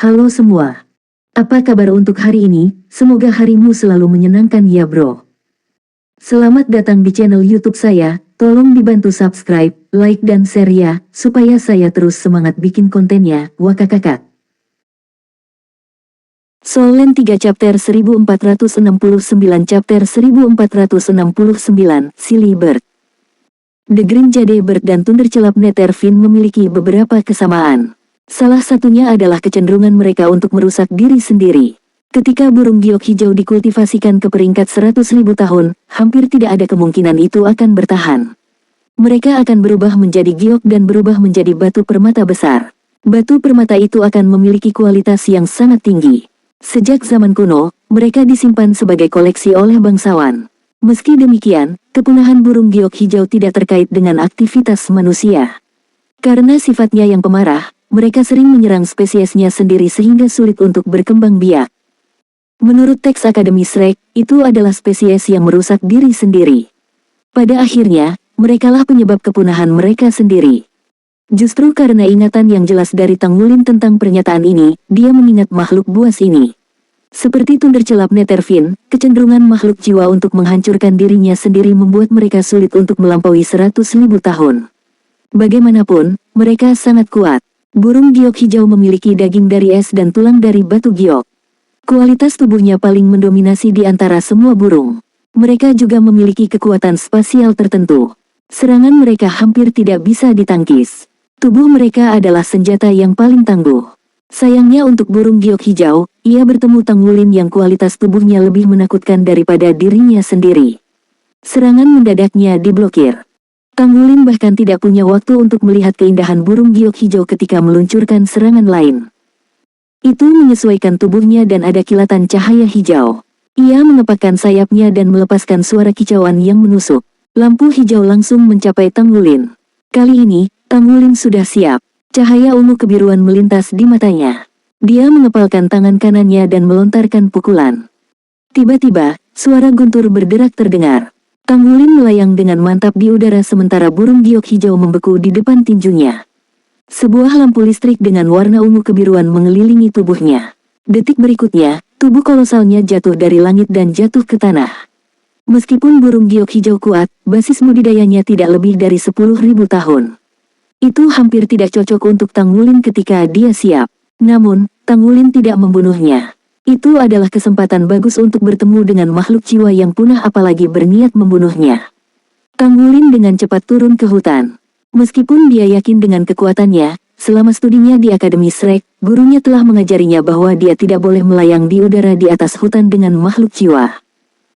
Halo semua. Apa kabar untuk hari ini? Semoga harimu selalu menyenangkan ya bro. Selamat datang di channel YouTube saya. Tolong dibantu subscribe, like dan share ya, supaya saya terus semangat bikin kontennya. Wakakakak. Solen 3 chapter 1469 chapter 1469 Silly Bird. The Green Jade Bird dan Thunderclap Netherfin memiliki beberapa kesamaan. Salah satunya adalah kecenderungan mereka untuk merusak diri sendiri. Ketika burung giok hijau dikultivasikan ke peringkat 100.000 tahun, hampir tidak ada kemungkinan itu akan bertahan. Mereka akan berubah menjadi giok dan berubah menjadi batu permata besar. Batu permata itu akan memiliki kualitas yang sangat tinggi. Sejak zaman kuno, mereka disimpan sebagai koleksi oleh bangsawan. Meski demikian, kepunahan burung giok hijau tidak terkait dengan aktivitas manusia. Karena sifatnya yang pemarah, mereka sering menyerang spesiesnya sendiri sehingga sulit untuk berkembang biak. Menurut teks Akademi Shrek, itu adalah spesies yang merusak diri sendiri. Pada akhirnya, merekalah penyebab kepunahan mereka sendiri. Justru karena ingatan yang jelas dari Tang Wulin tentang pernyataan ini, dia mengingat makhluk buas ini. Seperti Thunderclap Netherfin, kecenderungan makhluk jiwa untuk menghancurkan dirinya sendiri membuat mereka sulit untuk melampaui 100.000 tahun. Bagaimanapun, mereka sangat kuat. Burung giok hijau memiliki daging dari es dan tulang dari batu giok. Kualitas tubuhnya paling mendominasi di antara semua burung. Mereka juga memiliki kekuatan spasial tertentu. Serangan mereka hampir tidak bisa ditangkis. Tubuh mereka adalah senjata yang paling tangguh. Sayangnya untuk burung giok hijau, ia bertemu Tang Wulin yang kualitas tubuhnya lebih menakutkan daripada dirinya sendiri. Serangan mendadaknya diblokir. Tang Wulin bahkan tidak punya waktu untuk melihat keindahan burung giok hijau ketika meluncurkan serangan lain. Itu menyesuaikan tubuhnya dan ada kilatan cahaya hijau. Ia mengepakkan sayapnya dan melepaskan suara kicauan yang menusuk. Lampu hijau langsung mencapai Tang Wulin. Kali ini, Tang Wulin sudah siap. Cahaya ungu kebiruan melintas di matanya. Dia mengepalkan tangan kanannya dan melontarkan pukulan. Tiba-tiba, suara guntur berderak terdengar. Tang Wulin melayang dengan mantap di udara sementara burung giok hijau membeku di depan tinjunya. Sebuah lampu listrik dengan warna ungu kebiruan mengelilingi tubuhnya. Detik berikutnya, tubuh kolosalnya jatuh dari langit dan jatuh ke tanah. Meskipun burung giok hijau kuat, basis budidayanya tidak lebih dari 10.000 tahun. Itu hampir tidak cocok untuk Tang Wulin ketika dia siap. Namun, Tang Wulin tidak membunuhnya. Itu adalah kesempatan bagus untuk bertemu dengan makhluk jiwa yang punah apalagi berniat membunuhnya. Tang Wulin dengan cepat turun ke hutan. Meskipun dia yakin dengan kekuatannya, selama studinya di Akademi Shrek, gurunya telah mengajarinya bahwa dia tidak boleh melayang di udara di atas hutan dengan makhluk jiwa.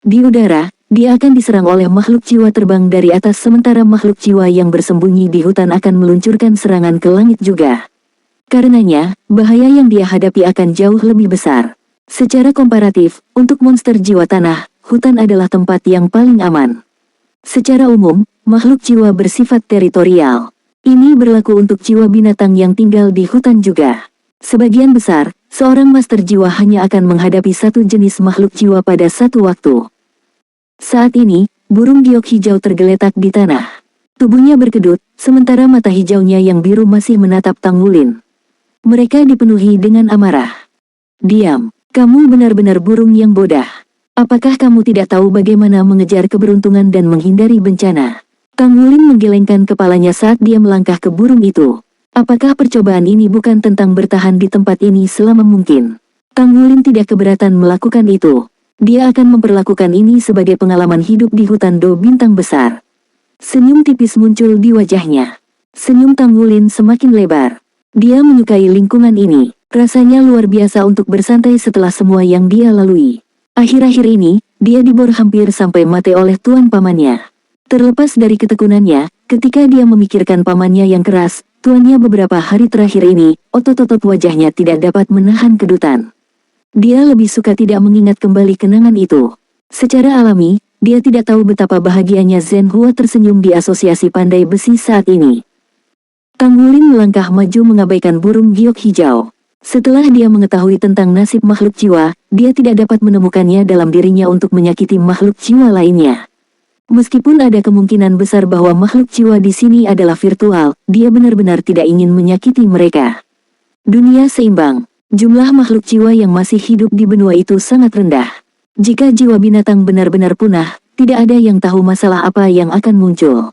Di udara, dia akan diserang oleh makhluk jiwa terbang dari atas sementara makhluk jiwa yang bersembunyi di hutan akan meluncurkan serangan ke langit juga. Karenanya, bahaya yang dia hadapi akan jauh lebih besar. Secara komparatif, untuk monster jiwa tanah, hutan adalah tempat yang paling aman. Secara umum, makhluk jiwa bersifat teritorial. Ini berlaku untuk jiwa binatang yang tinggal di hutan juga. Sebagian besar, seorang master jiwa hanya akan menghadapi satu jenis makhluk jiwa pada satu waktu. Saat ini, burung giok hijau tergeletak di tanah. Tubuhnya berkedut, sementara mata hijaunya yang biru masih menatap Tang Wulin. Mereka dipenuhi dengan amarah. Diam. Kamu benar-benar burung yang bodoh. Apakah kamu tidak tahu bagaimana mengejar keberuntungan dan menghindari bencana? Tang Wulin menggelengkan kepalanya saat dia melangkah ke burung itu. Apakah percobaan ini bukan tentang bertahan di tempat ini selama mungkin? Tang Wulin tidak keberatan melakukan itu. Dia akan memperlakukan ini sebagai pengalaman hidup di hutan Do Bintang Besar. Senyum tipis muncul di wajahnya. Senyum Tang Wulin semakin lebar. Dia menyukai lingkungan ini. Rasanya luar biasa untuk bersantai setelah semua yang dia lalui. Akhir-akhir ini, dia dibor hampir sampai mati oleh tuan pamannya. Terlepas dari ketekunannya, ketika dia memikirkan pamannya yang keras, tuannya beberapa hari terakhir ini, otot-otot wajahnya tidak dapat menahan kedutan. Dia lebih suka tidak mengingat kembali kenangan itu. Secara alami, dia tidak tahu betapa bahagianya Zhen Hua tersenyum di asosiasi pandai besi saat ini. Tang Wulin melangkah maju mengabaikan burung giok hijau. Setelah dia mengetahui tentang nasib makhluk jiwa, dia tidak dapat menemukannya dalam dirinya untuk menyakiti makhluk jiwa lainnya. Meskipun ada kemungkinan besar bahwa makhluk jiwa di sini adalah virtual, dia benar-benar tidak ingin menyakiti mereka. Dunia seimbang. Jumlah makhluk jiwa yang masih hidup di benua itu sangat rendah. Jika jiwa binatang benar-benar punah, tidak ada yang tahu masalah apa yang akan muncul.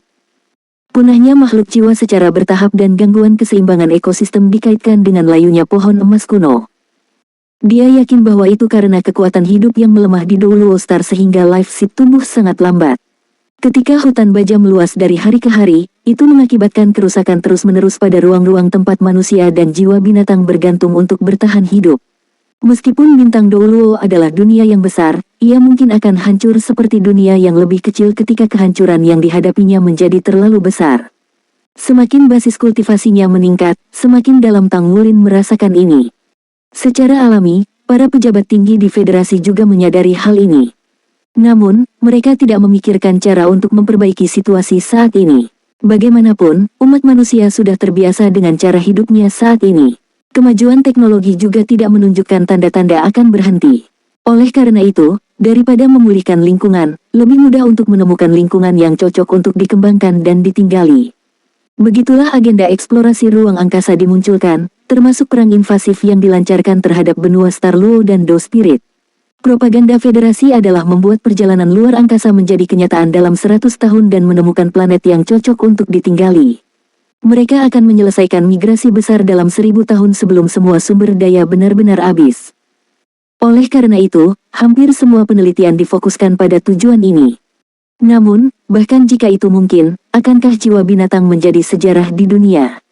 Punahnya makhluk jiwa secara bertahap dan gangguan keseimbangan ekosistem dikaitkan dengan layunya pohon emas kuno. Dia yakin bahwa itu karena kekuatan hidup yang melemah di Douluo Star sehingga life seed tumbuh sangat lambat. Ketika hutan baja meluas dari hari ke hari, itu mengakibatkan kerusakan terus-menerus pada ruang-ruang tempat manusia dan jiwa binatang bergantung untuk bertahan hidup. Meskipun bintang Douluo adalah dunia yang besar, ia mungkin akan hancur seperti dunia yang lebih kecil ketika kehancuran yang dihadapinya menjadi terlalu besar. Semakin basis kultivasinya meningkat, semakin dalam Tang Wulin merasakan ini. Secara alami, para pejabat tinggi di federasi juga menyadari hal ini. Namun, mereka tidak memikirkan cara untuk memperbaiki situasi saat ini. Bagaimanapun, umat manusia sudah terbiasa dengan cara hidupnya saat ini. Kemajuan teknologi juga tidak menunjukkan tanda-tanda akan berhenti. Oleh karena itu, daripada memulihkan lingkungan, lebih mudah untuk menemukan lingkungan yang cocok untuk dikembangkan dan ditinggali. Begitulah agenda eksplorasi ruang angkasa dimunculkan, termasuk perang invasif yang dilancarkan terhadap benua Star Luo dan Do Spirit. Propaganda federasi adalah membuat perjalanan luar angkasa menjadi kenyataan dalam 100 tahun dan menemukan planet yang cocok untuk ditinggali. Mereka akan menyelesaikan migrasi besar dalam 1000 tahun sebelum semua sumber daya benar-benar habis. Oleh karena itu, hampir semua penelitian difokuskan pada tujuan ini. Namun, bahkan jika itu mungkin, akankah jiwa binatang menjadi sejarah di dunia?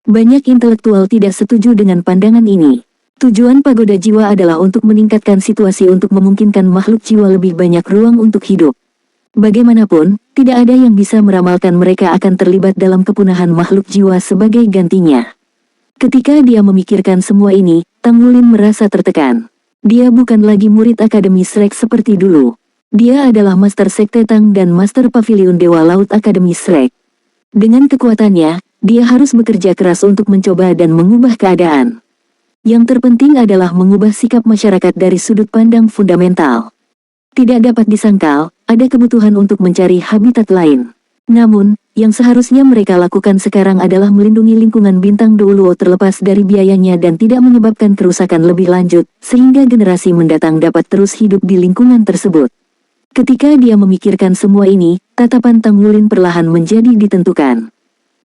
Banyak intelektual tidak setuju dengan pandangan ini. Tujuan pagoda jiwa adalah untuk meningkatkan situasi untuk memungkinkan makhluk jiwa lebih banyak ruang untuk hidup. Bagaimanapun, tidak ada yang bisa meramalkan mereka akan terlibat dalam kepunahan makhluk jiwa sebagai gantinya. Ketika dia memikirkan semua ini, Tang Wulin merasa tertekan. Dia bukan lagi murid Akademi Shrek seperti dulu. Dia adalah Master Sekte Tang dan Master Pavilion Dewa Laut Akademi Shrek. Dengan kekuatannya, dia harus bekerja keras untuk mencoba dan mengubah keadaan. Yang terpenting adalah mengubah sikap masyarakat dari sudut pandang fundamental. Tidak dapat disangkal, ada kebutuhan untuk mencari habitat lain. Namun, yang seharusnya mereka lakukan sekarang adalah melindungi lingkungan bintang Douluo terlepas dari biayanya dan tidak menyebabkan kerusakan lebih lanjut, sehingga generasi mendatang dapat terus hidup di lingkungan tersebut. Ketika dia memikirkan semua ini, tatapan Tang Wulin perlahan menjadi ditentukan.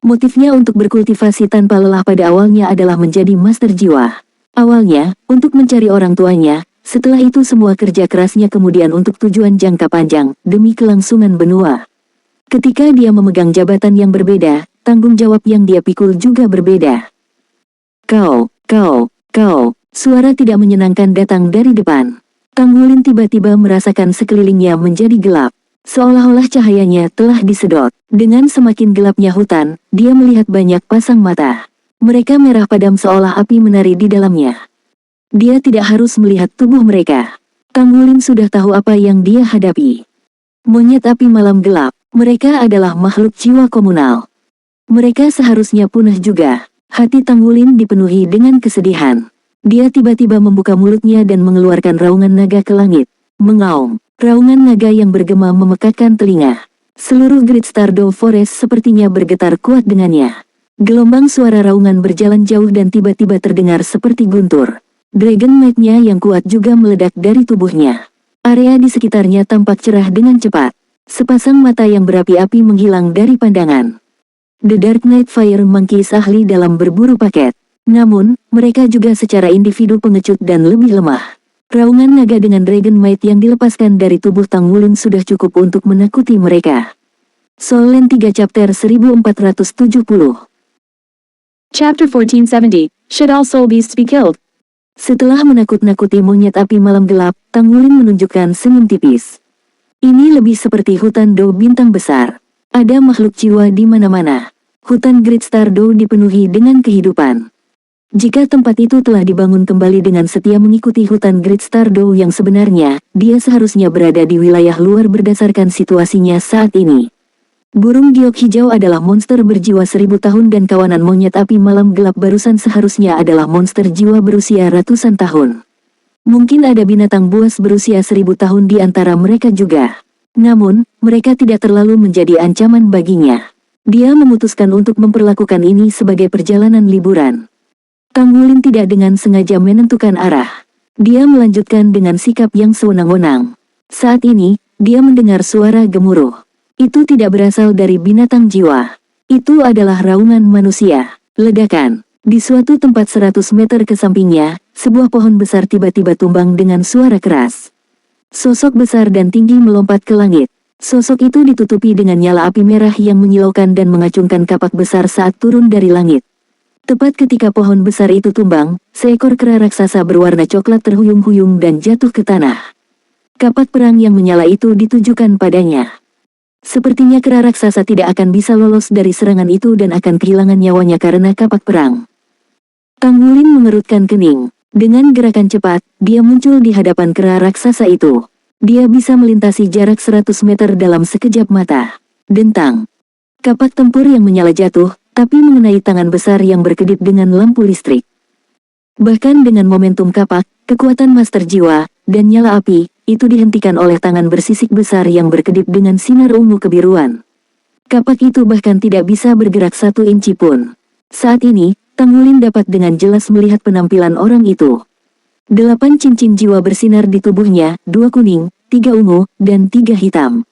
Motifnya untuk berkultivasi tanpa lelah pada awalnya adalah menjadi master jiwa. Awalnya, untuk mencari orang tuanya, setelah itu semua kerja kerasnya kemudian untuk tujuan jangka panjang, demi kelangsungan benua. Ketika dia memegang jabatan yang berbeda, tanggung jawab yang dia pikul juga berbeda. Kau, suara tidak menyenangkan datang dari depan. Tang Wulin tiba-tiba merasakan sekelilingnya menjadi gelap. Seolah-olah cahayanya telah disedot. Dengan semakin gelapnya hutan, dia melihat banyak pasang mata. Mereka merah padam seolah api menari di dalamnya. Dia tidak harus melihat tubuh mereka. Tang Wulin sudah tahu apa yang dia hadapi. Monyet api malam gelap, mereka adalah makhluk jiwa komunal. Mereka seharusnya punah juga. Hati Tang Wulin dipenuhi dengan kesedihan. Dia tiba-tiba membuka mulutnya dan mengeluarkan raungan naga ke langit. Mengaum, raungan naga yang bergema memekakkan telinga. Seluruh Great Stardow Forest sepertinya bergetar kuat dengannya. Gelombang suara raungan berjalan jauh dan tiba-tiba terdengar seperti guntur. Dragon Might-nya yang kuat juga meledak dari tubuhnya. Area di sekitarnya tampak cerah dengan cepat. Sepasang mata yang berapi-api menghilang dari pandangan. The Dark Knight Fire Monkeys ahli dalam berburu paket. Namun, mereka juga secara individu pengecut dan lebih lemah. Raungan naga dengan Dragon Might yang dilepaskan dari tubuh Tang Wulin sudah cukup untuk menakuti mereka. Soul Land 3 Chapter 1470. Chapter 1470, Should All Soul Beasts Be Killed? Setelah menakut-nakuti monyet api malam gelap, Tang Wulin menunjukkan senyum tipis. Ini lebih seperti hutan Do bintang besar. Ada makhluk jiwa di mana-mana. Hutan Great Stardow dipenuhi dengan kehidupan. Jika tempat itu telah dibangun kembali dengan setia mengikuti hutan Great Stardow yang sebenarnya, dia seharusnya berada di wilayah luar berdasarkan situasinya saat ini. Burung giok hijau adalah monster berjiwa 1000 tahun dan kawanan monyet api malam gelap barusan seharusnya adalah monster jiwa berusia ratusan tahun. Mungkin ada binatang buas berusia 1000 tahun di antara mereka juga. Namun, mereka tidak terlalu menjadi ancaman baginya. Dia memutuskan untuk memperlakukan ini sebagai perjalanan liburan. Tang Wulin tidak dengan sengaja menentukan arah. Dia melanjutkan dengan sikap yang sewenang-wenang. Saat ini, dia mendengar suara gemuruh. Itu tidak berasal dari binatang jiwa. Itu adalah raungan manusia. Ledakan. Di suatu tempat 100 meter ke sampingnya, sebuah pohon besar tiba-tiba tumbang dengan suara keras. Sosok besar dan tinggi melompat ke langit. Sosok itu ditutupi dengan nyala api merah yang menyilaukan dan mengacungkan kapak besar saat turun dari langit. Tepat ketika pohon besar itu tumbang, seekor kera raksasa berwarna coklat terhuyung-huyung dan jatuh ke tanah. Kapak perang yang menyala itu ditujukan padanya. Sepertinya kera raksasa tidak akan bisa lolos dari serangan itu dan akan kehilangan nyawanya karena kapak perang. Tang Wulin mengerutkan kening. Dengan gerakan cepat, dia muncul di hadapan kera raksasa itu. Dia bisa melintasi jarak 100 meter dalam sekejap mata. Dentang. Kapak tempur yang menyala jatuh, tapi mengenai tangan besar yang berkedip dengan lampu listrik. Bahkan dengan momentum kapak, kekuatan master jiwa, dan nyala api, itu dihentikan oleh tangan bersisik besar yang berkedip dengan sinar ungu kebiruan. Kapak itu bahkan tidak bisa bergerak 1 inci pun. Saat ini, Tang Wulin dapat dengan jelas melihat penampilan orang itu. 8 cincin jiwa bersinar di tubuhnya, 2 kuning, 3 ungu, dan 3 hitam.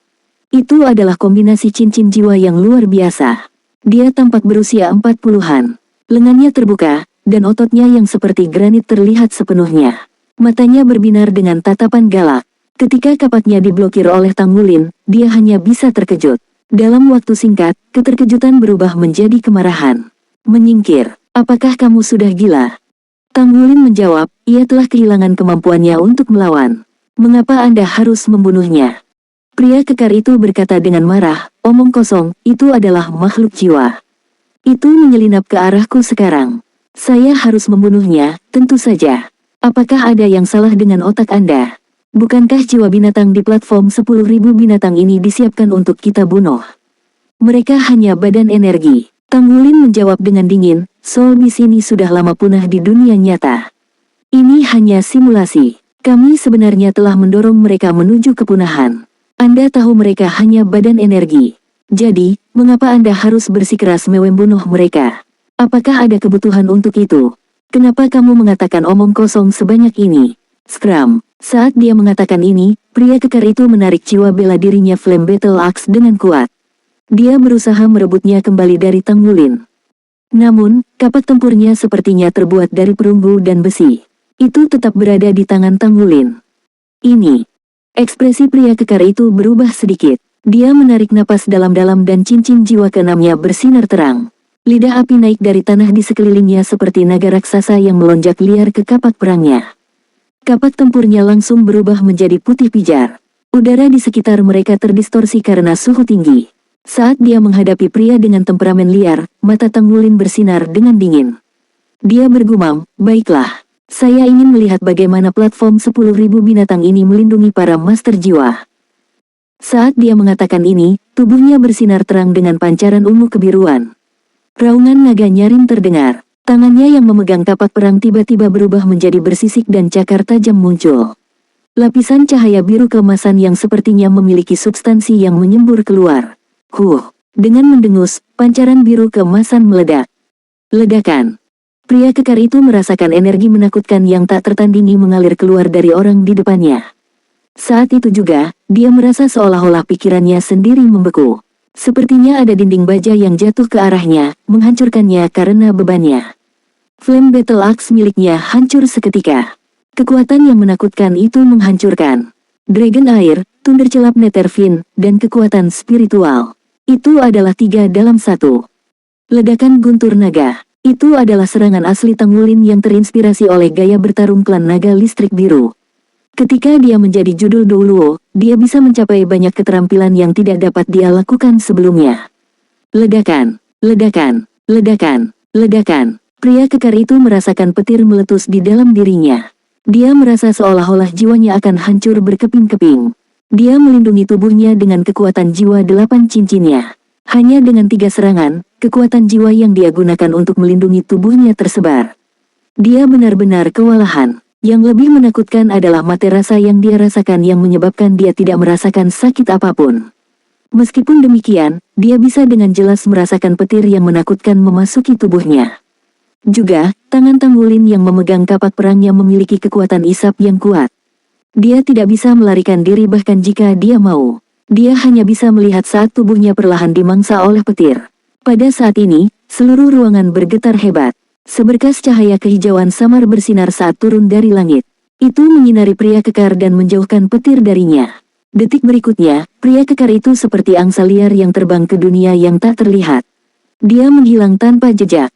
Itu adalah kombinasi cincin jiwa yang luar biasa. Dia tampak berusia 40-an. Lengannya terbuka, dan ototnya yang seperti granit terlihat sepenuhnya. Matanya berbinar dengan tatapan galak. Ketika kapaknya diblokir oleh Tang Wulin, dia hanya bisa terkejut. Dalam waktu singkat, keterkejutan berubah menjadi kemarahan. Menyingkir, apakah kamu sudah gila? Tang Wulin menjawab, ia telah kehilangan kemampuannya untuk melawan. Mengapa Anda harus membunuhnya? Pria kekar itu berkata dengan marah, omong kosong, itu adalah makhluk jiwa. Itu menyelinap ke arahku sekarang. Saya harus membunuhnya, tentu saja. Apakah ada yang salah dengan otak Anda? Bukankah jiwa binatang di platform 10.000 binatang ini disiapkan untuk kita bunuh? Mereka hanya badan energi. Tang Wulin menjawab dengan dingin, Soul Beast ini sudah lama punah di dunia nyata. Ini hanya simulasi. Kami sebenarnya telah mendorong mereka menuju kepunahan. Anda tahu mereka hanya badan energi. Jadi, mengapa Anda harus bersikeras membunuh mereka? Apakah ada kebutuhan untuk itu? Kenapa kamu mengatakan omong kosong sebanyak ini? Scram. Saat dia mengatakan ini, pria kekar itu menarik jiwa bela dirinya Flame Battle Axe dengan kuat. Dia berusaha merebutnya kembali dari Tang Wulin. Namun, kapak tempurnya sepertinya terbuat dari perunggu dan besi. Itu tetap berada di tangan Tang Wulin. Ini. Ekspresi pria kekar itu berubah sedikit. Dia menarik napas dalam-dalam dan cincin jiwa keenamnya bersinar terang. Lidah api naik dari tanah di sekelilingnya seperti naga raksasa yang melonjak liar ke kapak perangnya. Kapak tempurnya langsung berubah menjadi putih pijar. Udara di sekitar mereka terdistorsi karena suhu tinggi. Saat dia menghadapi pria dengan temperamen liar, mata Tang Wulin bersinar dengan dingin. Dia bergumam, baiklah. Saya ingin melihat bagaimana platform 10.000 binatang ini melindungi para master jiwa. Saat dia mengatakan ini, tubuhnya bersinar terang dengan pancaran ungu kebiruan. Raungan naga nyaring terdengar. Tangannya yang memegang kapak perang tiba-tiba berubah menjadi bersisik dan cakar tajam muncul. Lapisan cahaya biru keemasan yang sepertinya memiliki substansi yang menyembur keluar. Dengan mendengus, pancaran biru keemasan meledak. Ledakan. Pria kekar itu merasakan energi menakutkan yang tak tertandingi mengalir keluar dari orang di depannya. Saat itu juga, dia merasa seolah-olah pikirannya sendiri membeku. Sepertinya ada dinding baja yang jatuh ke arahnya, menghancurkannya karena bebannya. Flame Battle Axe miliknya hancur seketika. Kekuatan yang menakutkan itu menghancurkan Dragon Air, Thundercelap Netherfin, dan kekuatan spiritual. Itu adalah 3 dalam 1. Ledakan guntur naga. Itu adalah serangan asli Tang Wulin yang terinspirasi oleh gaya bertarung klan naga listrik biru. Ketika dia menjadi judul Douluo, dia bisa mencapai banyak keterampilan yang tidak dapat dia lakukan sebelumnya. Ledakan, ledakan, ledakan, ledakan. Pria kekar itu merasakan petir meletus di dalam dirinya. Dia merasa seolah-olah jiwanya akan hancur berkeping-keping. Dia melindungi tubuhnya dengan kekuatan jiwa 8 cincinnya. Hanya dengan 3 serangan, kekuatan jiwa yang dia gunakan untuk melindungi tubuhnya tersebar. Dia benar-benar kewalahan. Yang lebih menakutkan adalah mate rasa yang dia rasakan yang menyebabkan dia tidak merasakan sakit apapun. Meskipun demikian, dia bisa dengan jelas merasakan petir yang menakutkan memasuki tubuhnya. Juga, tangan Tang Wulin yang memegang kapak perangnya memiliki kekuatan isap yang kuat. Dia tidak bisa melarikan diri bahkan jika dia mau. Dia hanya bisa melihat saat tubuhnya perlahan dimangsa oleh petir. Pada saat ini, seluruh ruangan bergetar hebat. Seberkas cahaya kehijauan samar bersinar saat turun dari langit. Itu menyinari pria kekar dan menjauhkan petir darinya. Detik berikutnya, pria kekar itu seperti angsa liar yang terbang ke dunia yang tak terlihat. Dia menghilang tanpa jejak.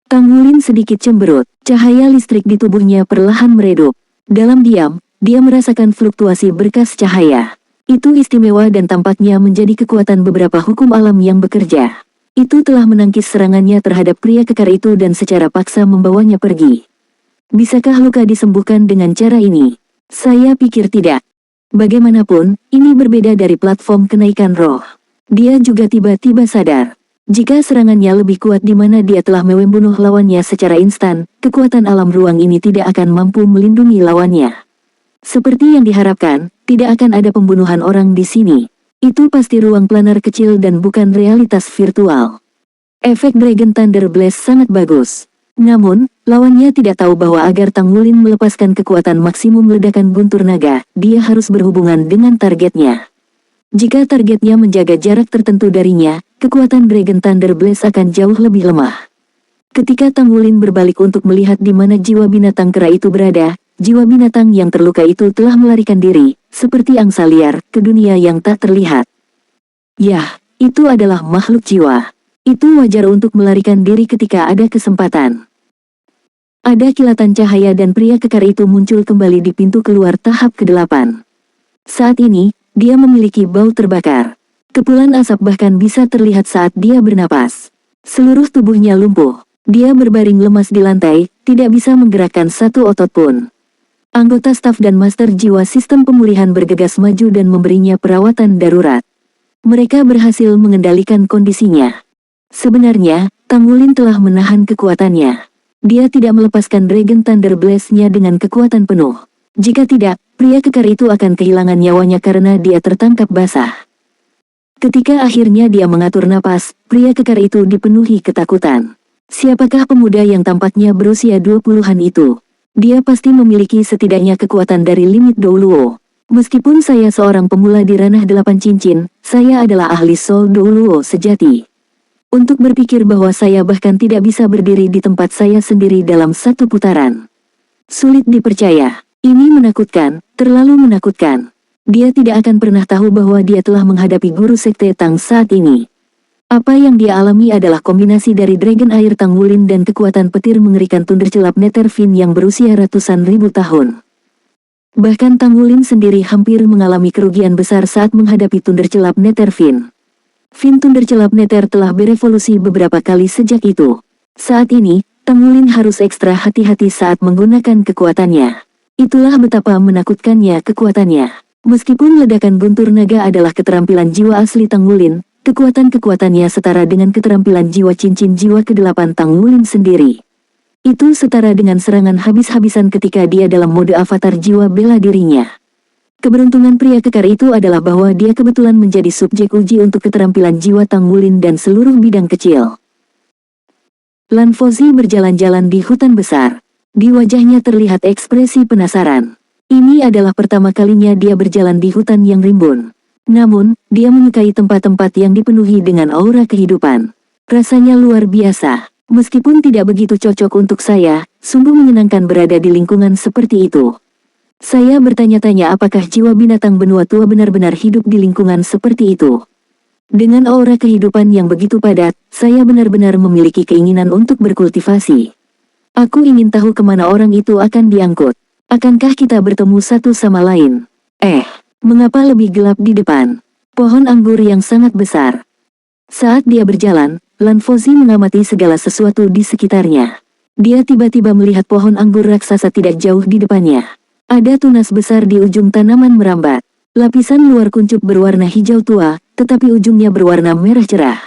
Tang Wulin sedikit cemberut, cahaya listrik di tubuhnya perlahan meredup. Dalam diam, dia merasakan fluktuasi berkas cahaya. Itu istimewa dan tampaknya menjadi kekuatan beberapa hukum alam yang bekerja. Itu telah menangkis serangannya terhadap pria kekar itu dan secara paksa membawanya pergi. Bisakah luka disembuhkan dengan cara ini? Saya pikir tidak. Bagaimanapun, ini berbeda dari platform kenaikan roh. Dia juga tiba-tiba sadar. Jika serangannya lebih kuat di mana dia telah membunuh lawannya secara instan, kekuatan alam ruang ini tidak akan mampu melindungi lawannya. Seperti yang diharapkan, tidak akan ada pembunuhan orang di sini. Itu pasti ruang planar kecil dan bukan realitas virtual. Efek Dragon Thunder Blast sangat bagus. Namun, lawannya tidak tahu bahwa agar Tang Wulin melepaskan kekuatan maksimum ledakan guntur naga, dia harus berhubungan dengan targetnya. Jika targetnya menjaga jarak tertentu darinya, kekuatan Dragon Thunder Blast akan jauh lebih lemah. Ketika Tang Wulin berbalik untuk melihat di mana jiwa binatang kera itu berada, jiwa binatang yang terluka itu telah melarikan diri, seperti angsa liar, ke dunia yang tak terlihat. Yah, itu adalah makhluk jiwa. Itu wajar untuk melarikan diri ketika ada kesempatan. Ada kilatan cahaya dan pria kekar itu muncul kembali di pintu keluar tahap ke-8. Saat ini, dia memiliki bau terbakar. Kepulan asap bahkan bisa terlihat saat dia bernapas. Seluruh tubuhnya lumpuh. Dia berbaring lemas di lantai, tidak bisa menggerakkan satu otot pun. Anggota staf dan master jiwa sistem pemulihan bergegas maju dan memberinya perawatan darurat. Mereka berhasil mengendalikan kondisinya. Sebenarnya, Tang Wulin telah menahan kekuatannya. Dia tidak melepaskan Dragon Thunder Blast-nya dengan kekuatan penuh. Jika tidak, pria kekar itu akan kehilangan nyawanya karena dia tertangkap basah. Ketika akhirnya dia mengatur napas, pria kekar itu dipenuhi ketakutan. Siapakah pemuda yang tampaknya berusia 20-an itu? Dia pasti memiliki setidaknya kekuatan dari limit Douluo. Meskipun saya seorang pemula di ranah 8 cincin, saya adalah ahli Soul Douluo sejati. Untuk berpikir bahwa saya bahkan tidak bisa berdiri di tempat saya sendiri dalam satu putaran. Sulit dipercaya. Ini menakutkan, terlalu menakutkan. Dia tidak akan pernah tahu bahwa dia telah menghadapi guru sekte Tang saat ini. Apa yang dia alami adalah kombinasi dari Dragon Air Tang Wulin dan kekuatan petir mengerikan Thundercelap Netherfin yang berusia ratusan ribu tahun. Bahkan Tang Wulin sendiri hampir mengalami kerugian besar saat menghadapi Thundercelap Netherfin. Fin Thundercelap Nether telah berevolusi beberapa kali sejak itu. Saat ini, Tang Wulin harus ekstra hati-hati saat menggunakan kekuatannya. Itulah betapa menakutkannya kekuatannya. Meskipun ledakan guntur naga adalah keterampilan jiwa asli Tang Wulin, kekuatan-kekuatannya setara dengan keterampilan jiwa cincin jiwa ke-8 Tang Wulin sendiri. Itu setara dengan serangan habis-habisan ketika dia dalam mode avatar jiwa bela dirinya. Keberuntungan pria kekar itu adalah bahwa dia kebetulan menjadi subjek uji untuk keterampilan jiwa Tang Wulin dan seluruh bidang kecil. Lan Fozi berjalan-jalan di hutan besar. Di wajahnya terlihat ekspresi penasaran. Ini adalah pertama kalinya dia berjalan di hutan yang rimbun. Namun, dia menyukai tempat-tempat yang dipenuhi dengan aura kehidupan. Rasanya luar biasa. Meskipun tidak begitu cocok untuk saya, sungguh menyenangkan berada di lingkungan seperti itu. Saya bertanya-tanya apakah jiwa binatang benua tua benar-benar hidup di lingkungan seperti itu. Dengan aura kehidupan yang begitu padat, saya benar-benar memiliki keinginan untuk berkultivasi. Aku ingin tahu kemana orang itu akan diangkut. Akankah kita bertemu satu sama lain? Mengapa lebih gelap di depan? Pohon anggur yang sangat besar. Saat dia berjalan, Lan Fozi mengamati segala sesuatu di sekitarnya. Dia tiba-tiba melihat pohon anggur raksasa tidak jauh di depannya. Ada tunas besar di ujung tanaman merambat. Lapisan luar kuncup berwarna hijau tua, tetapi ujungnya berwarna merah cerah.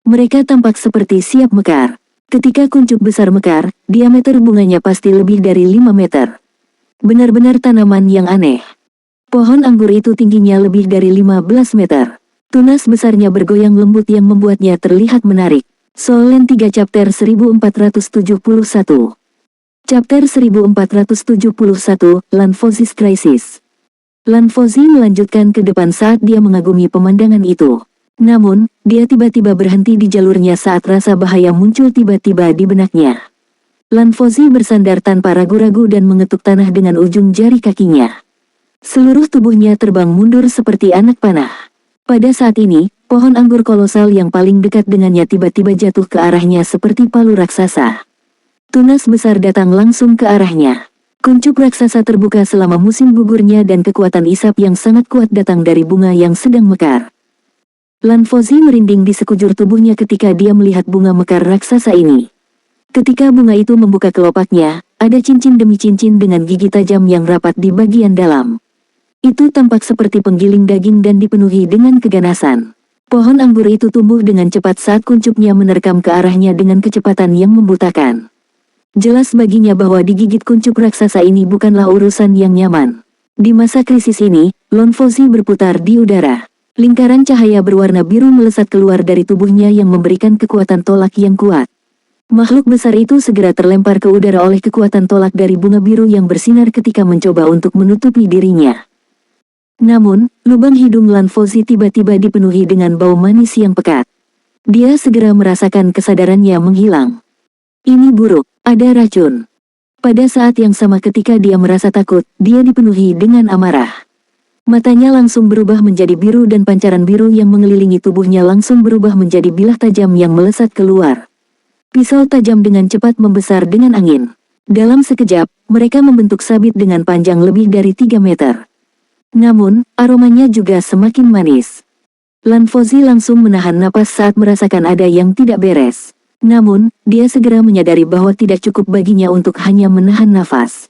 Mereka tampak seperti siap mekar. Ketika kuncup besar mekar, diameter bunganya pasti lebih dari 5 meter. Benar-benar tanaman yang aneh. Pohon anggur itu tingginya lebih dari 15 meter. Tunas besarnya bergoyang lembut yang membuatnya terlihat menarik. Solen 3 Chapter 1471. Chapter 1471, Lanfozis Crisis. Lanfozi melanjutkan ke depan saat dia mengagumi pemandangan itu. Namun, dia tiba-tiba berhenti di jalurnya saat rasa bahaya muncul tiba-tiba di benaknya. Lanfozi bersandar tanpa ragu-ragu dan mengetuk tanah dengan ujung jari kakinya. Seluruh tubuhnya terbang mundur seperti anak panah. Pada saat ini, pohon anggur kolosal yang paling dekat dengannya tiba-tiba jatuh ke arahnya seperti palu raksasa. Tunas besar datang langsung ke arahnya. Kuncup raksasa terbuka selama musim gugurnya dan kekuatan isap yang sangat kuat datang dari bunga yang sedang mekar. Lanfozi merinding di sekujur tubuhnya ketika dia melihat bunga mekar raksasa ini. Ketika bunga itu membuka kelopaknya, ada cincin demi cincin dengan gigi tajam yang rapat di bagian dalam. Itu tampak seperti penggiling daging dan dipenuhi dengan keganasan. Pohon anggur itu tumbuh dengan cepat saat kuncupnya menerkam ke arahnya dengan kecepatan yang membutakan. Jelas baginya bahwa digigit kuncup raksasa ini bukanlah urusan yang nyaman. Di masa krisis ini, Lanfozi berputar di udara. Lingkaran cahaya berwarna biru melesat keluar dari tubuhnya yang memberikan kekuatan tolak yang kuat. Makhluk besar itu segera terlempar ke udara oleh kekuatan tolak dari bunga biru yang bersinar ketika mencoba untuk menutupi dirinya. Namun, lubang hidung Lanfozi tiba-tiba dipenuhi dengan bau manis yang pekat. Dia segera merasakan kesadarannya menghilang. Ini buruk, ada racun. Pada saat yang sama ketika dia merasa takut, dia dipenuhi dengan amarah. Matanya langsung berubah menjadi biru dan pancaran biru yang mengelilingi tubuhnya langsung berubah menjadi bilah tajam yang melesat keluar. Pisau tajam dengan cepat membesar dengan angin. Dalam sekejap, mereka membentuk sabit dengan panjang lebih dari 3 meter. Namun, aromanya juga semakin manis. Lanfozi langsung menahan napas saat merasakan ada yang tidak beres. Namun, dia segera menyadari bahwa tidak cukup baginya untuk hanya menahan nafas.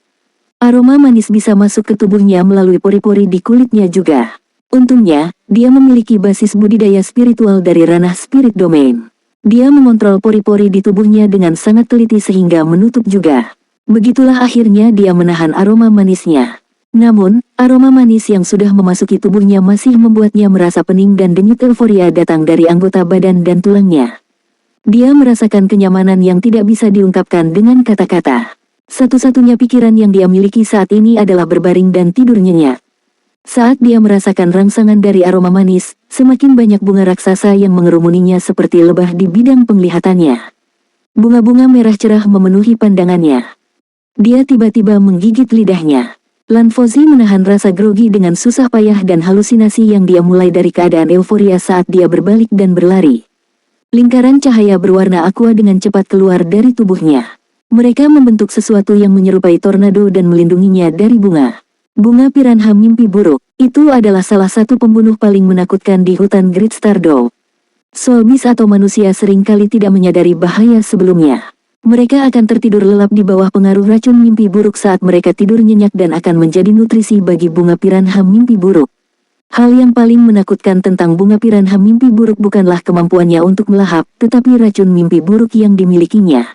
Aroma manis bisa masuk ke tubuhnya melalui pori-pori di kulitnya juga. Untungnya, dia memiliki basis budidaya spiritual dari ranah spirit domain. Dia mengontrol pori-pori di tubuhnya dengan sangat teliti sehingga menutup juga. Begitulah akhirnya dia menahan aroma manisnya. Namun, aroma manis yang sudah memasuki tubuhnya masih membuatnya merasa pening dan denyut euforia datang dari anggota badan dan tulangnya. Dia merasakan kenyamanan yang tidak bisa diungkapkan dengan kata-kata. Satu-satunya pikiran yang dia miliki saat ini adalah berbaring dan tidur nyenyak. Saat dia merasakan rangsangan dari aroma manis, semakin banyak bunga raksasa yang mengerumuninya seperti lebah di bidang penglihatannya. Bunga-bunga merah cerah memenuhi pandangannya. Dia tiba-tiba menggigit lidahnya. Lanfozi menahan rasa grogi dengan susah payah dan halusinasi yang dia mulai dari keadaan euforia saat dia berbalik dan berlari. Lingkaran cahaya berwarna aqua dengan cepat keluar dari tubuhnya. Mereka membentuk sesuatu yang menyerupai tornado dan melindunginya dari bunga. Bunga piranha mimpi buruk, itu adalah salah satu pembunuh paling menakutkan di hutan Great Stardow. Soulbeast atau manusia seringkali tidak menyadari bahaya sebelumnya. Mereka akan tertidur lelap di bawah pengaruh racun mimpi buruk saat mereka tidur nyenyak dan akan menjadi nutrisi bagi bunga piranha mimpi buruk. Hal yang paling menakutkan tentang bunga piranha mimpi buruk bukanlah kemampuannya untuk melahap, tetapi racun mimpi buruk yang dimilikinya.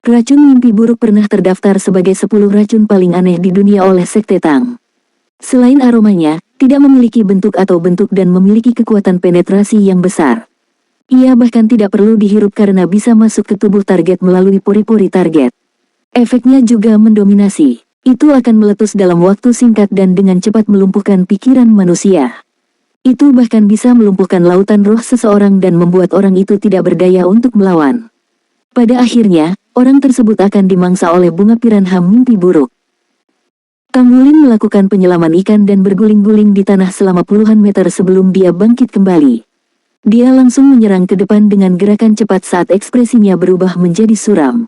Racun mimpi buruk pernah terdaftar sebagai 10 racun paling aneh di dunia oleh Sekte Tang. Selain aromanya, tidak memiliki bentuk atau bentuk dan memiliki kekuatan penetrasi yang besar. Ia bahkan tidak perlu dihirup karena bisa masuk ke tubuh target melalui pori-pori target. Efeknya juga mendominasi. Itu akan meletus dalam waktu singkat dan dengan cepat melumpuhkan pikiran manusia. Itu bahkan bisa melumpuhkan lautan roh seseorang dan membuat orang itu tidak berdaya untuk melawan. Pada akhirnya, orang tersebut akan dimangsa oleh bunga piranha mimpi buruk. Tanggulin melakukan penyelaman ikan dan berguling-guling di tanah selama puluhan meter sebelum dia bangkit kembali. Dia langsung menyerang ke depan dengan gerakan cepat saat ekspresinya berubah menjadi suram.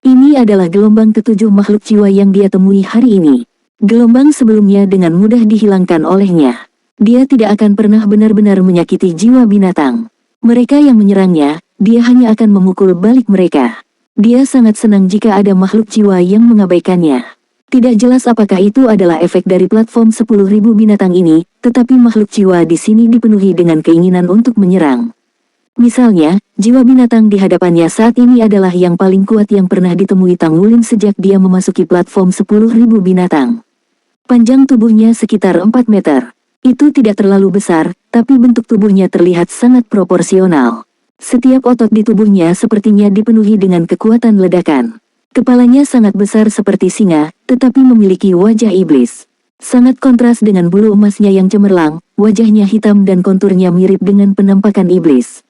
Ini adalah gelombang ketujuh makhluk jiwa yang dia temui hari ini. Gelombang sebelumnya dengan mudah dihilangkan olehnya. Dia tidak akan pernah benar-benar menyakiti jiwa binatang. Mereka yang menyerangnya, dia hanya akan memukul balik mereka. Dia sangat senang jika ada makhluk jiwa yang mengabaikannya. Tidak jelas apakah itu adalah efek dari platform 10.000 binatang ini, tetapi makhluk jiwa di sini dipenuhi dengan keinginan untuk menyerang. Misalnya, jiwa binatang di hadapannya saat ini adalah yang paling kuat yang pernah ditemui Tanggulin sejak dia memasuki platform 10.000 binatang. Panjang tubuhnya sekitar 4 meter. Itu tidak terlalu besar, tapi bentuk tubuhnya terlihat sangat proporsional. Setiap otot di tubuhnya sepertinya dipenuhi dengan kekuatan ledakan. Kepalanya sangat besar seperti singa, tetapi memiliki wajah iblis. Sangat kontras dengan bulu emasnya yang cemerlang, wajahnya hitam dan konturnya mirip dengan penampakan iblis.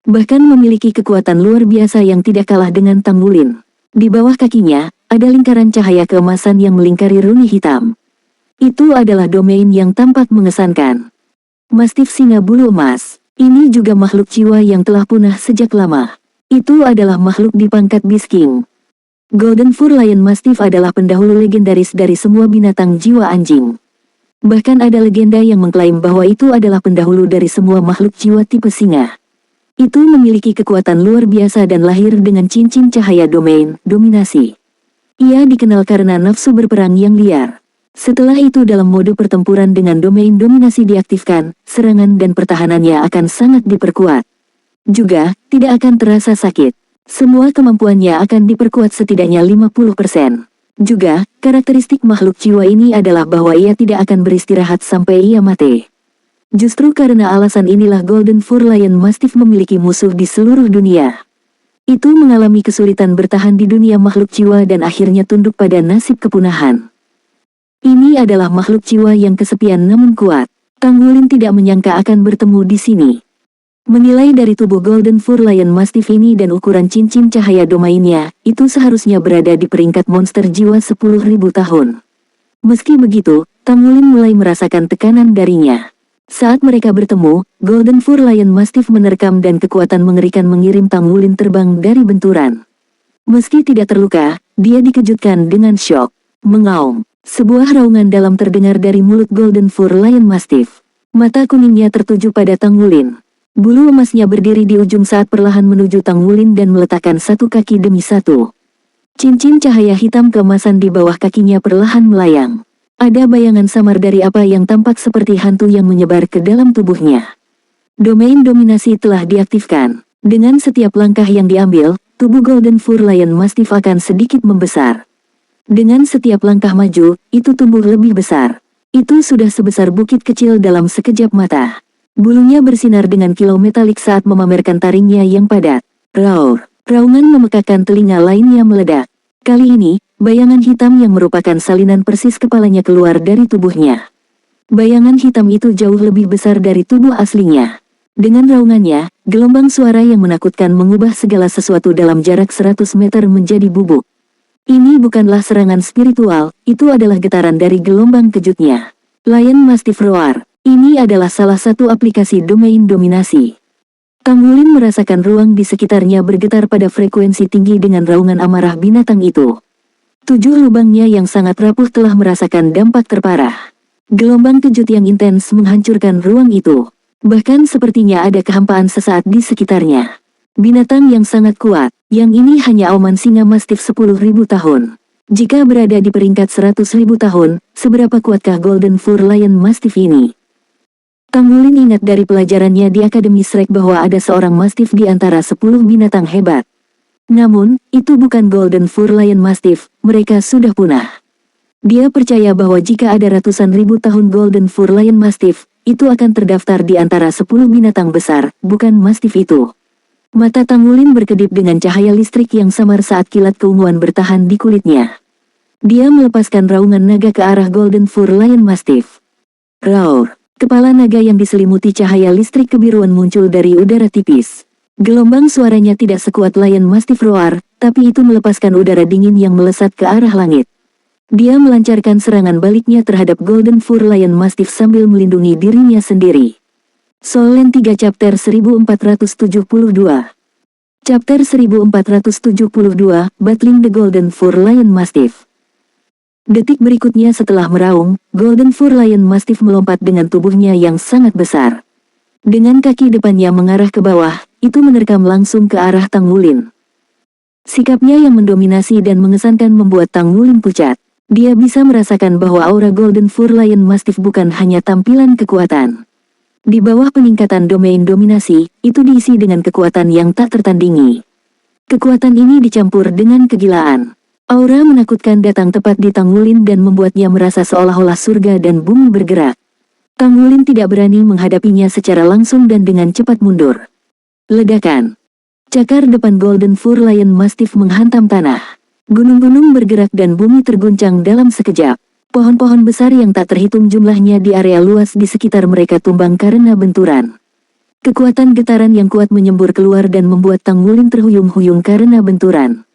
Bahkan memiliki kekuatan luar biasa yang tidak kalah dengan Tang Wulin. Di bawah kakinya, ada lingkaran cahaya keemasan yang melingkari runi hitam. Itu adalah domain yang tampak mengesankan. Mastif singa bulu emas. Ini juga makhluk jiwa yang telah punah sejak lama. Itu adalah makhluk di pangkat Beast King. Golden Fur Lion Mastiff adalah pendahulu legendaris dari semua binatang jiwa anjing. Bahkan ada legenda yang mengklaim bahwa itu adalah pendahulu dari semua makhluk jiwa tipe singa. Itu memiliki kekuatan luar biasa dan lahir dengan cincin cahaya domain, dominasi. Ia dikenal karena nafsu berperang yang liar. Setelah itu dalam mode pertempuran dengan domain dominasi diaktifkan, serangan dan pertahanannya akan sangat diperkuat. Juga, tidak akan terasa sakit. Semua kemampuannya akan diperkuat setidaknya 50%. Juga, karakteristik makhluk jiwa ini adalah bahwa ia tidak akan beristirahat sampai ia mati. Justru karena alasan inilah Golden Fur Lion Mastiff memiliki musuh di seluruh dunia. Itu mengalami kesulitan bertahan di dunia makhluk jiwa dan akhirnya tunduk pada nasib kepunahan. Ini adalah makhluk jiwa yang kesepian namun kuat. Tang Wulin tidak menyangka akan bertemu di sini. Menilai dari tubuh Golden Fur Lion Mastiff ini dan ukuran cincin cahaya domainnya, itu seharusnya berada di peringkat monster jiwa 10.000 tahun. Meski begitu, Tang Wulin mulai merasakan tekanan darinya. Saat mereka bertemu, Golden Fur Lion Mastiff menerkam dan kekuatan mengerikan mengirim Tang Wulin terbang dari benturan. Meski tidak terluka, dia dikejutkan dengan syok. Mengaum. Sebuah raungan dalam terdengar dari mulut Golden Fur Lion Mastiff. Mata kuningnya tertuju pada Tang Wulin. Bulu emasnya berdiri di ujung saat perlahan menuju Tang Wulin dan meletakkan satu kaki demi satu. Cincin cahaya hitam keemasan di bawah kakinya perlahan melayang. Ada bayangan samar dari apa yang tampak seperti hantu yang menyebar ke dalam tubuhnya. Domain dominasi telah diaktifkan. Dengan setiap langkah yang diambil, tubuh Golden Fur Lion Mastiff akan sedikit membesar. Dengan setiap langkah maju, itu tumbuh lebih besar. Itu sudah sebesar bukit kecil dalam sekejap mata. Bulunya bersinar dengan kilau metalik saat memamerkan taringnya yang padat. Roar. Raungan memekakkan telinga lainnya meledak. Kali ini, bayangan hitam yang merupakan salinan persis kepalanya keluar dari tubuhnya. Bayangan hitam itu jauh lebih besar dari tubuh aslinya. Dengan raungannya, gelombang suara yang menakutkan mengubah segala sesuatu dalam jarak 100 meter menjadi bubuk. Ini bukanlah serangan spiritual, itu adalah getaran dari gelombang kejutnya. Lion Mastiff Roar. Ini adalah salah satu aplikasi domain dominasi. Tang Wulin merasakan ruang di sekitarnya bergetar pada frekuensi tinggi dengan raungan amarah binatang itu. 7 lubangnya yang sangat rapuh telah merasakan dampak terparah. Gelombang kejut yang intens menghancurkan ruang itu. Bahkan sepertinya ada kehampaan sesaat di sekitarnya. Binatang yang sangat kuat, yang ini hanya auman singa Mastiff 10.000 tahun. Jika berada di peringkat 100.000 tahun, seberapa kuatkah Golden Fur Lion Mastiff ini? Tang Wulin ingat dari pelajarannya di Akademi Shrek bahwa ada seorang Mastiff di antara 10 binatang hebat. Namun, itu bukan Golden Fur Lion Mastiff, mereka sudah punah. Dia percaya bahwa jika ada ratusan ribu tahun Golden Fur Lion Mastiff, itu akan terdaftar di antara 10 binatang besar, bukan Mastiff itu. Mata Tang Wulin berkedip dengan cahaya listrik yang samar saat kilat keunguan bertahan di kulitnya. Dia melepaskan raungan naga ke arah Golden Fur Lion Mastiff. Roar. Kepala naga yang diselimuti cahaya listrik kebiruan muncul dari udara tipis. Gelombang suaranya tidak sekuat Lion Mastiff Roar, tapi itu melepaskan udara dingin yang melesat ke arah langit. Dia melancarkan serangan baliknya terhadap Golden Fur Lion Mastiff sambil melindungi dirinya sendiri. Soul Land 3 Chapter 1472. Chapter 1472, Battling the Golden Fur Lion Mastiff. Detik berikutnya setelah meraung, Golden Fur Lion Mastiff melompat dengan tubuhnya yang sangat besar. Dengan kaki depannya mengarah ke bawah, itu menerkam langsung ke arah Tang Wulin. Sikapnya yang mendominasi dan mengesankan membuat Tang Wulin pucat. Dia bisa merasakan bahwa aura Golden Fur Lion Mastiff bukan hanya tampilan kekuatan. Di bawah peningkatan domain dominasi, itu diisi dengan kekuatan yang tak tertandingi. Kekuatan ini dicampur dengan kegilaan. Aura menakutkan datang tepat di Tang Wulin dan membuatnya merasa seolah-olah surga dan bumi bergerak. Tang Wulin tidak berani menghadapinya secara langsung dan dengan cepat mundur. Ledakan. Cakar depan Golden Fur Lion Mastiff menghantam tanah. Gunung-gunung bergerak dan bumi terguncang dalam sekejap. Pohon-pohon besar yang tak terhitung jumlahnya di area luas di sekitar mereka tumbang karena benturan. Kekuatan getaran yang kuat menyembur keluar dan membuat Tang Wulin terhuyung-huyung karena benturan.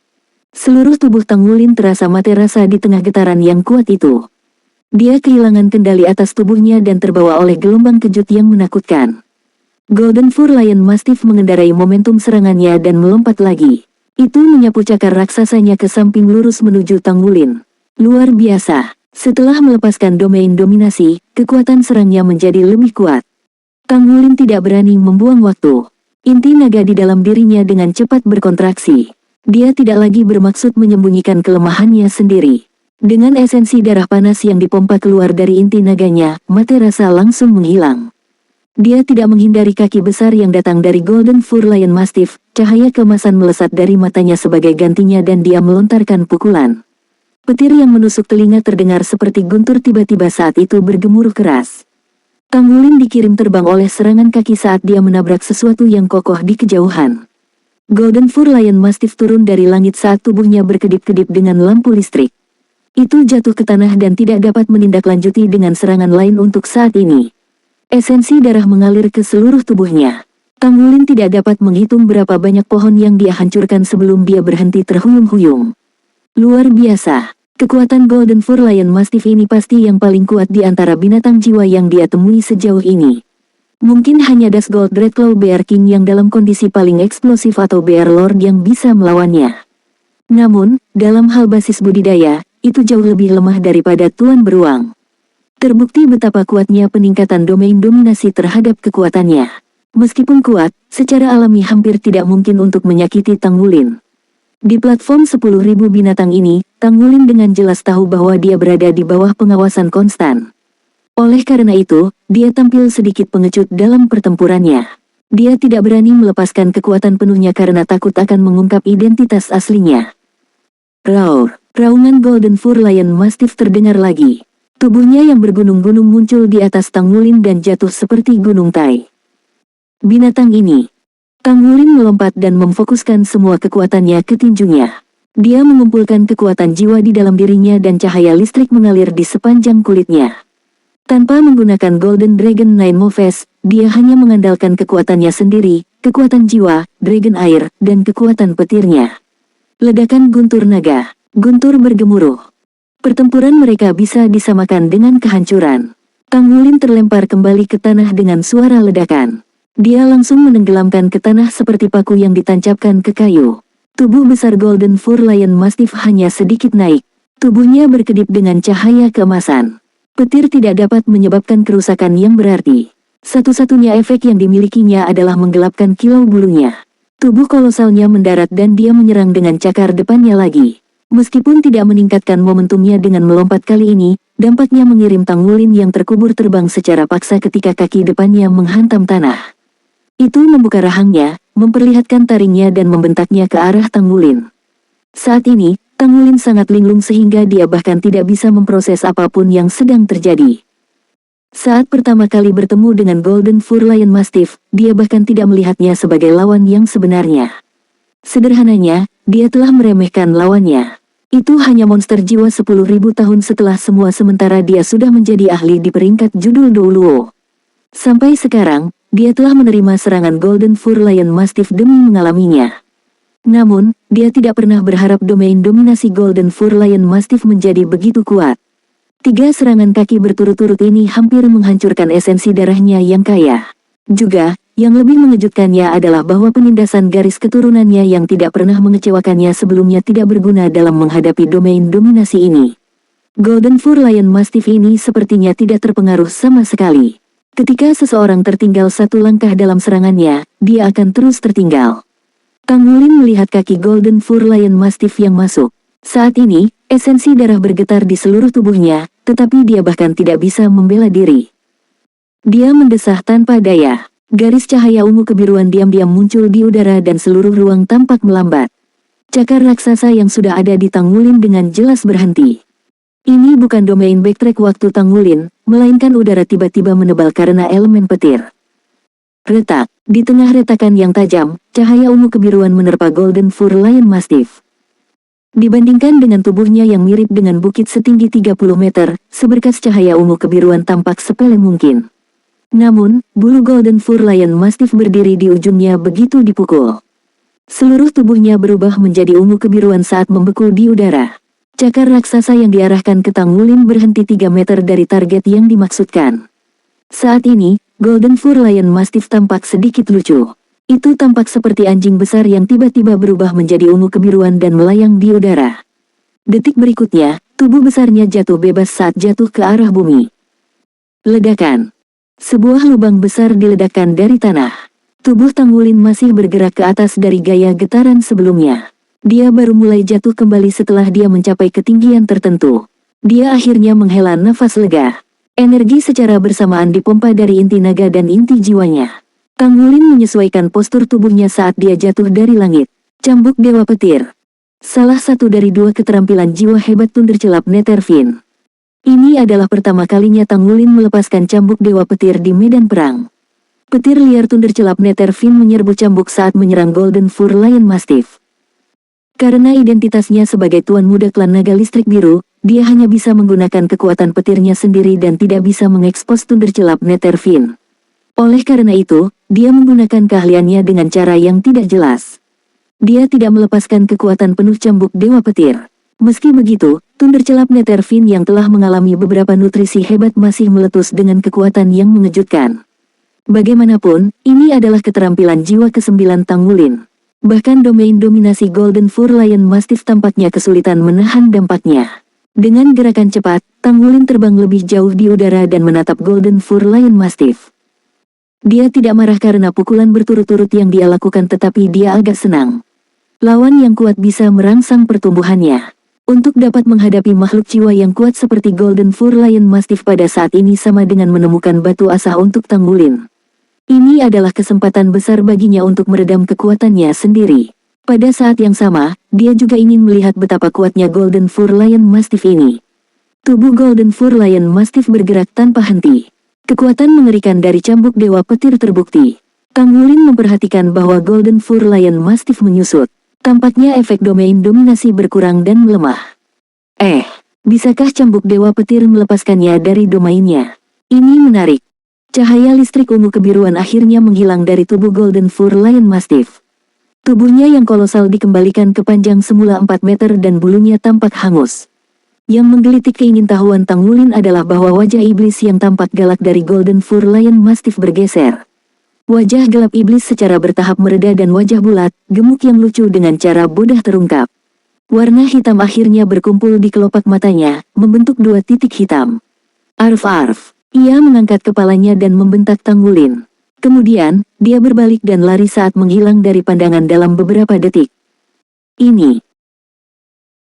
Seluruh tubuh Tang Wulin terasa mati rasa di tengah getaran yang kuat itu. Dia kehilangan kendali atas tubuhnya dan terbawa oleh gelombang kejut yang menakutkan. Golden Fur Lion Mastiff mengendarai momentum serangannya dan melompat lagi. Itu menyapu cakar raksasanya ke samping lurus menuju Tang Wulin. Luar biasa. Setelah melepaskan domain dominasi, kekuatan serangnya menjadi lebih kuat. Tang Wulin tidak berani membuang waktu. Inti naga di dalam dirinya dengan cepat berkontraksi. Dia tidak lagi bermaksud menyembunyikan kelemahannya sendiri. Dengan esensi darah panas yang dipompa keluar dari inti naganya, mati rasa langsung menghilang. Dia tidak menghindari kaki besar yang datang dari Golden Fur Lion Mastiff. Cahaya keemasan melesat dari matanya sebagai gantinya dan dia melontarkan pukulan. Petir yang menusuk telinga terdengar seperti guntur tiba-tiba saat itu bergemuruh keras. Tang Wulin dikirim terbang oleh serangan kaki saat dia menabrak sesuatu yang kokoh di kejauhan. Golden Fur Lion Mastiff turun dari langit saat tubuhnya berkedip-kedip dengan lampu listrik. Itu jatuh ke tanah dan tidak dapat menindaklanjuti dengan serangan lain untuk saat ini. Esensi darah mengalir ke seluruh tubuhnya. Tang Wulin tidak dapat menghitung berapa banyak pohon yang dia hancurkan sebelum dia berhenti terhuyung-huyung. Luar biasa. Kekuatan Golden Fur Lion Mastiff ini pasti yang paling kuat di antara binatang jiwa yang dia temui sejauh ini. Mungkin hanya Dusgold Dreadclaw Bear King yang dalam kondisi paling eksplosif atau Bear Lord yang bisa melawannya. Namun, dalam hal basis budidaya, itu jauh lebih lemah daripada Tuan Beruang. Terbukti betapa kuatnya peningkatan domain dominasi terhadap kekuatannya. Meskipun kuat, secara alami hampir tidak mungkin untuk menyakiti Tang Wulin. Di platform 10.000 binatang ini, Tang Wulin dengan jelas tahu bahwa dia berada di bawah pengawasan konstan. Oleh karena itu, dia tampil sedikit pengecut dalam pertempurannya. Dia tidak berani melepaskan kekuatan penuhnya karena takut akan mengungkap identitas aslinya. Roar! Raungan Golden Fur Lion Mastiff terdengar lagi. Tubuhnya yang bergunung-gunung muncul di atas Tang Wulin dan jatuh seperti gunung Tai. Binatang ini. Tang Wulin melompat dan memfokuskan semua kekuatannya ke tinjunya. Dia mengumpulkan kekuatan jiwa di dalam dirinya dan cahaya listrik mengalir di sepanjang kulitnya. Tanpa menggunakan Golden Dragon Nine Moves, dia hanya mengandalkan kekuatannya sendiri, kekuatan jiwa, dragon air, dan kekuatan petirnya. Ledakan guntur naga. Guntur bergemuruh. Pertempuran mereka bisa disamakan dengan kehancuran. Tang Wulin terlempar kembali ke tanah dengan suara ledakan. Dia langsung menenggelamkan ke tanah seperti paku yang ditancapkan ke kayu. Tubuh besar Golden Fur Lion Mastiff hanya sedikit naik. Tubuhnya berkedip dengan cahaya keemasan. Petir tidak dapat menyebabkan kerusakan yang berarti. Satu-satunya efek yang dimilikinya adalah menggelapkan kilau bulunya. Tubuh kolosalnya mendarat dan dia menyerang dengan cakar depannya lagi. Meskipun tidak meningkatkan momentumnya dengan melompat kali ini, dampaknya mengirim Tang Wulin yang terkubur terbang secara paksa ketika kaki depannya menghantam tanah. Itu membuka rahangnya, memperlihatkan taringnya dan membentaknya ke arah Tang Wulin. Saat ini, Tang Wulin sangat linglung sehingga dia bahkan tidak bisa memproses apapun yang sedang terjadi. Saat pertama kali bertemu dengan Golden Fur Lion Mastiff, dia bahkan tidak melihatnya sebagai lawan yang sebenarnya. Sederhananya, dia telah meremehkan lawannya. Itu hanya monster jiwa 10.000 tahun setelah semua sementara dia sudah menjadi ahli di peringkat judul Douluo. Sampai sekarang, dia telah menerima serangan Golden Fur Lion Mastiff demi mengalaminya. Namun, dia tidak pernah berharap domain dominasi Golden Fur Lion Mastiff menjadi begitu kuat. 3 serangan kaki berturut-turut ini hampir menghancurkan esensi darahnya yang kaya. Juga, yang lebih mengejutkannya adalah bahwa penindasan garis keturunannya yang tidak pernah mengecewakannya sebelumnya tidak berguna dalam menghadapi domain dominasi ini. Golden Fur Lion Mastiff ini sepertinya tidak terpengaruh sama sekali. Ketika seseorang tertinggal satu langkah dalam serangannya, dia akan terus tertinggal. Tang Wulin melihat kaki Golden Fur Lion Mastiff yang masuk. Saat ini, esensi darah bergetar di seluruh tubuhnya, tetapi dia bahkan tidak bisa membela diri. Dia mendesah tanpa daya. Garis cahaya ungu kebiruan diam-diam muncul di udara dan seluruh ruang tampak melambat. Cakar raksasa yang sudah ada di Tang Wulin dengan jelas berhenti. Ini bukan domain backtrack waktu Tang Wulin, melainkan udara tiba-tiba menebal karena elemen petir. Retak. Di tengah retakan yang tajam, cahaya ungu kebiruan menerpa Golden Fur Lion Mastiff. Dibandingkan dengan tubuhnya yang mirip dengan bukit setinggi 30 meter, seberkas cahaya ungu kebiruan tampak sepele mungkin. Namun, bulu Golden Fur Lion Mastiff berdiri di ujungnya begitu dipukul. Seluruh tubuhnya berubah menjadi ungu kebiruan saat membeku di udara. Cakar raksasa yang diarahkan ke Tanggulin berhenti 3 meter dari target yang dimaksudkan. Saat ini, Golden Fur Lion Mastiff tampak sedikit lucu. Itu tampak seperti anjing besar yang tiba-tiba berubah menjadi ungu kebiruan dan melayang di udara. Detik berikutnya, tubuh besarnya jatuh bebas saat jatuh ke arah bumi. Ledakan. Sebuah lubang besar diledakkan dari tanah. Tubuh Tanggulin masih bergerak ke atas dari gaya getaran sebelumnya. Dia baru mulai jatuh kembali setelah dia mencapai ketinggian tertentu. Dia akhirnya menghela nafas lega. Energi secara bersamaan dipompa dari inti naga dan inti jiwanya. Tanggulin menyesuaikan postur tubuhnya saat dia jatuh dari langit. Cambuk Dewa Petir. Salah satu dari 2 keterampilan jiwa hebat Thunderclap Netherfiend. Ini adalah pertama kalinya Tanggulin melepaskan cambuk Dewa Petir di medan perang. Petir liar Thunderclap Netherfiend menyerbu cambuk saat menyerang Golden Fur Lion Mastiff. Karena identitasnya sebagai tuan muda klan naga listrik biru, dia hanya bisa menggunakan kekuatan petirnya sendiri dan tidak bisa mengekspos Thunderclap Netherfiend. Oleh karena itu, dia menggunakan keahliannya dengan cara yang tidak jelas. Dia tidak melepaskan kekuatan penuh cambuk Dewa Petir. Meski begitu, Thunderclap Netherfiend yang telah mengalami beberapa nutrisi hebat masih meletus dengan kekuatan yang mengejutkan. Bagaimanapun, ini adalah keterampilan jiwa ke-9 Tanggulin. Bahkan domain dominasi Golden Fur Lion Mastiff tampaknya kesulitan menahan dampaknya. Dengan gerakan cepat, Tanggulin terbang lebih jauh di udara dan menatap Golden Fur Lion Mastiff. Dia tidak marah karena pukulan berturut-turut yang dia lakukan, tetapi dia agak senang. Lawan yang kuat bisa merangsang pertumbuhannya. Untuk dapat menghadapi makhluk jiwa yang kuat seperti Golden Fur Lion Mastiff pada saat ini sama dengan menemukan batu asa untuk Tanggulin. Ini adalah kesempatan besar baginya untuk meredam kekuatannya sendiri. Pada saat yang sama, dia juga ingin melihat betapa kuatnya Golden Fur Lion Mastiff ini. Tubuh Golden Fur Lion Mastiff bergerak tanpa henti. Kekuatan mengerikan dari cambuk Dewa Petir terbukti. Tanggulin memperhatikan bahwa Golden Fur Lion Mastiff menyusut. Tampaknya efek domain dominasi berkurang dan melemah. Bisakah cambuk Dewa Petir melepaskannya dari domainnya? Ini menarik. Cahaya listrik ungu kebiruan akhirnya menghilang dari tubuh Golden Fur Lion Mastiff. Tubuhnya yang kolosal dikembalikan ke panjang semula 4 meter dan bulunya tampak hangus. Yang menggelitik keingintahuan Tanggulin adalah bahwa wajah iblis yang tampak galak dari Golden Fur Lion Mastiff bergeser. Wajah gelap iblis secara bertahap mereda dan wajah bulat, gemuk yang lucu dengan cara bodoh terungkap. Warna hitam akhirnya berkumpul di kelopak matanya, membentuk 2 titik hitam. Arf. Ia mengangkat kepalanya dan membentak Tanggulin. Kemudian, dia berbalik dan lari saat menghilang dari pandangan dalam beberapa detik. Ini